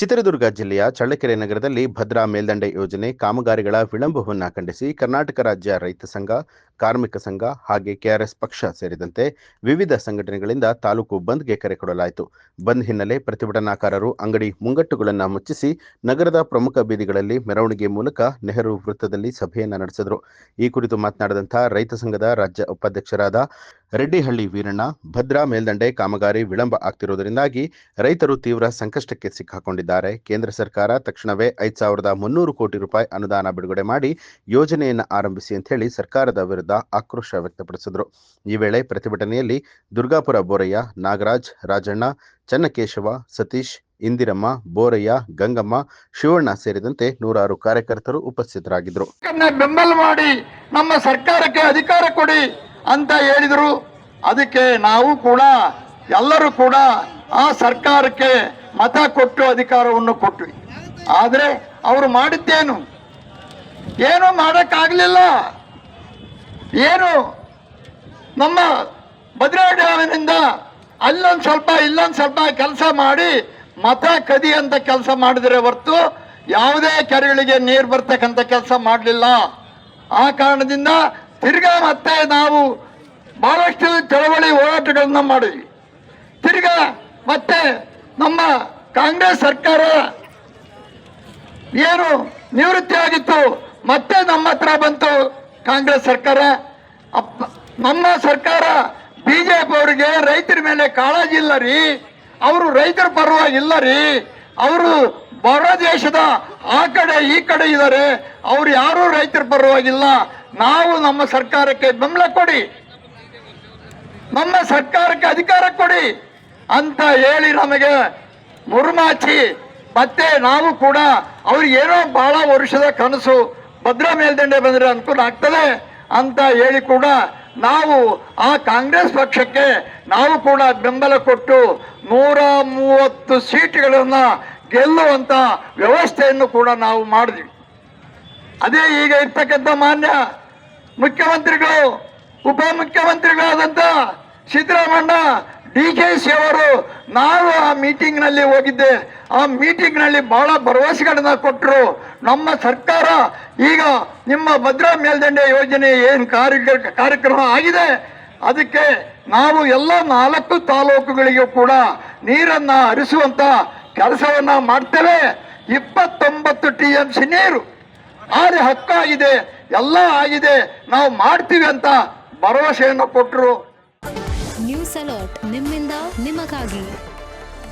ಚಿತ್ರದುರ್ಗ ಜಿಲ್ಲೆಯ ಚಳ್ಳಕೆರೆ ನಗರದಲ್ಲಿ ಭದ್ರಾ ಮೇಲ್ದಂಡೆ ಯೋಜನೆ ಕಾಮಗಾರಿಗಳ ವಿಳಂಬವನ್ನು ಖಂಡಿಸಿ ಕರ್ನಾಟಕ ರಾಜ್ಯ ರೈತ ಸಂಘ, ಕಾರ್ಮಿಕ ಸಂಘ ಹಾಗೆ ಕೆಆರ್ಎಸ್ ಪಕ್ಷ ಸೇರಿದಂತೆ ವಿವಿಧ ಸಂಘಟನೆಗಳಿಂದ ತಾಲೂಕು ಬಂದ್ಗೆ ಕರೆ ಕೊಡಲಾಯಿತು. ಬಂದ್ ಹಿನ್ನೆಲೆ ಪ್ರತಿಭಟನಾಕಾರರು ಅಂಗಡಿ ಮುಂಗಟ್ಟುಗಳನ್ನು ಮುಚ್ಚಿಸಿ ನಗರದ ಪ್ರಮುಖ ಬೀದಿಗಳಲ್ಲಿ ಮೆರವಣಿಗೆ ಮೂಲಕ ನೆಹರು ವೃತ್ತದಲ್ಲಿ ಸಭೆಯನ್ನು ನಡೆಸಿದರು. ಈ ಕುರಿತು ಮಾತನಾಡಿದಂಥ ರೈತ ಸಂಘದ ರಾಜ್ಯ ಉಪಾಧ್ಯಕ್ಷರಾದ ರೆಡ್ಡಿಹಳ್ಳಿ ವೀರಣ್ಣ, ಭದ್ರಾ ಮೇಲ್ದಂಡೆ ಕಾಮಗಾರಿ ವಿಳಂಬ ಆಗ್ತಿರುವುದರಿಂದಾಗಿ ರೈತರು ತೀವ್ರ ಸಂಕಷ್ಟಕ್ಕೆ ಸಿಕ್ಕಾಕೊಂಡಿದ್ದಾರೆ. ಕೇಂದ್ರ ಸರ್ಕಾರ ತಕ್ಷಣವೇ 5,300 ಕೋಟಿ ರೂಪಾಯಿ ಅನುದಾನ ಬಿಡುಗಡೆ ಮಾಡಿ ಯೋಜನೆಯನ್ನು ಆರಂಭಿಸಿ ಅಂತ ಹೇಳಿ ಸರ್ಕಾರದ ವಿರುದ್ಧ ಆಕ್ರೋಶ ವ್ಯಕ್ತಪಡಿಸಿದರು. ಈ ವೇಳೆ ಪ್ರತಿಭಟನೆಯಲ್ಲಿ ದುರ್ಗಾಪುರ ಬೋರಯ್ಯ, ನಾಗರಾಜ್, ರಾಜಣ್ಣ, ಚನ್ನಕೇಶವ, ಸತೀಶ್, ಇಂದಿರಮ್ಮ, ಬೋರಯ್ಯ, ಗಂಗಮ್ಮ, ಶಿವಣ್ಣ ಸೇರಿದಂತೆ ನೂರಾರು ಕಾರ್ಯಕರ್ತರು ಉಪಸ್ಥಿತರಾಗಿದ್ದರು. ಬೆಂಬಲ ಮಾಡಿ ನಮ್ಮ ಸರ್ಕಾರಕ್ಕೆ ಅಧಿಕಾರ ಕೊಡಿ ಅಂತ ಹೇಳಿದ್ರು. ಅದಕ್ಕೆ ನಾವು ಕೂಡ ಎಲ್ಲರೂ ಕೂಡ ಆ ಸರ್ಕಾರಕ್ಕೆ ಮತ ಕೊಟ್ಟು ಅಧಿಕಾರವನ್ನು ಕೊಟ್ವಿ. ಆದರೆ ಅವರು ಮಾಡಿದ್ದೇನು? ಏನು ಮಾಡಕ್ಕಾಗಲಿಲ್ಲ. ಏನು ನಮ್ಮ ಭದ್ರಾ ಡ್ಯಾಮಿನಿಂದ ಅಲ್ಲೊಂದು ಸ್ವಲ್ಪ ಇಲ್ಲೊಂದು ಸ್ವಲ್ಪ ಕೆಲಸ ಮಾಡಿ ಮತ ಕದಿ ಅಂತ ಕೆಲಸ ಮಾಡಿದರೆ ಹೊರತು ಯಾವುದೇ ಕೆರೆಗಳಿಗೆ ನೀರು ಬರ್ತಕ್ಕಂಥ ಕೆಲಸ ಮಾಡಲಿಲ್ಲ. ಆ ಕಾರಣದಿಂದ ತಿರ್ಗಾ ಮತ್ತೆ ನಾವು ಬಹಳಷ್ಟು ಚಳವಳಿ ಹೋರಾಟಗಳನ್ನ ಮಾಡಿದ್ವಿ. ತಿರ್ಗಾ ಮತ್ತೆ ನಮ್ಮ ಕಾಂಗ್ರೆಸ್ ಸರ್ಕಾರ ಏನು ನಿವೃತ್ತಿ ಆಗಿತ್ತು, ಮತ್ತೆ ನಮ್ಮ ಹತ್ರ ಬಂತು ಕಾಂಗ್ರೆಸ್ ಸರ್ಕಾರ. ನಮ್ಮ ಸರ್ಕಾರ ಬಿಜೆಪಿ ಅವರಿಗೆ ರೈತರ ಮೇಲೆ ಕಾಳಜಿ ಇಲ್ಲ ರೀ, ಅವರು ರೈತರ ಪರವಾಗಿಲ್ಲ ರೀ, ಅವರು ಹೊರ ದೇಶದ ಆ ಕಡೆ ಈ ಕಡೆ ಇದ್ದಾರೆ, ಅವ್ರು ಯಾರೂ ರೈತರ ಪರವಾಗಿಲ್ಲ. ನಾವು ನಮ್ಮ ಸರ್ಕಾರಕ್ಕೆ ಬೆಂಬಲ ಕೊಡಿ, ನಮ್ಮ ಸರ್ಕಾರಕ್ಕೆ ಅಧಿಕಾರ ಕೊಡಿ ಅಂತ ಹೇಳಿ ನಮಗೆ ಮುರುಮಾಚಿ ಮತ್ತೆ ನಾವು ಕೂಡ ಅವ್ರಿಗೆ ಏನೋ ಬಹಳ ವರ್ಷದ ಕನಸು ಭದ್ರಾ ಮೇಲ್ದಂಡೆ ಬಂದರೆ ಅನುಕೂಲ ಆಗ್ತದೆ ಅಂತ ಹೇಳಿ ಕೂಡ ನಾವು ಆ ಕಾಂಗ್ರೆಸ್ ಪಕ್ಷಕ್ಕೆ ನಾವು ಕೂಡ ಬೆಂಬಲ ಕೊಟ್ಟು 130 ಸೀಟ್ಗಳನ್ನ ಗೆಲ್ಲುವಂತ ವ್ಯವಸ್ಥೆಯನ್ನು ಕೂಡ ನಾವು ಮಾಡಿದ್ವಿ. ಅದೇ ಈಗ ಇರ್ತಕ್ಕಂಥ ಮಾನ್ಯ ಮುಖ್ಯಮಂತ್ರಿಗಳು, ಉಪಮುಖ್ಯಮಂತ್ರಿಗಳಾದಂಥ ಸಿದ್ದರಾಮಣ್ಣ, DKC ಅವರು, ನಾವು ಆ ಮೀಟಿಂಗ್ನಲ್ಲಿ ಹೋಗಿದ್ದೆ. ಆ ಮೀಟಿಂಗ್ನಲ್ಲಿ ಬಹಳ ಭರವಸೆಗಳನ್ನ ಕೊಟ್ಟರು. ನಮ್ಮ ಸರ್ಕಾರ ಈಗ ನಿಮ್ಮ ಭದ್ರಾ ಮೇಲ್ದಂಡೆ ಯೋಜನೆ ಏನು ಕಾರ್ಯಕ್ರಮ ಆಗಿದೆ, ಅದಕ್ಕೆ ನಾವು ಎಲ್ಲ 4 ತಾಲೂಕುಗಳಿಗೂ ಕೂಡ ನೀರನ್ನ ಹರಿಸುವಂತ ಕೆಲಸವನ್ನ ಮಾಡ್ತೇವೆ. 29 TMC ನೀರು ಆದ್ರೆ ಹಕ್ಕಾಗಿದೆ, ಎಲ್ಲ ಆಗಿದೆ, ನಾವು ಮಾಡ್ತೀವಿ ಅಂತ ಭರವಸೆಯನ್ನು ಕೊಟ್ಟರು. ನ್ಯೂಸ್ ಅಲರ್ಟ್, ನಿಮ್ಮಿಂದ ನಿಮಗಾಗಿ.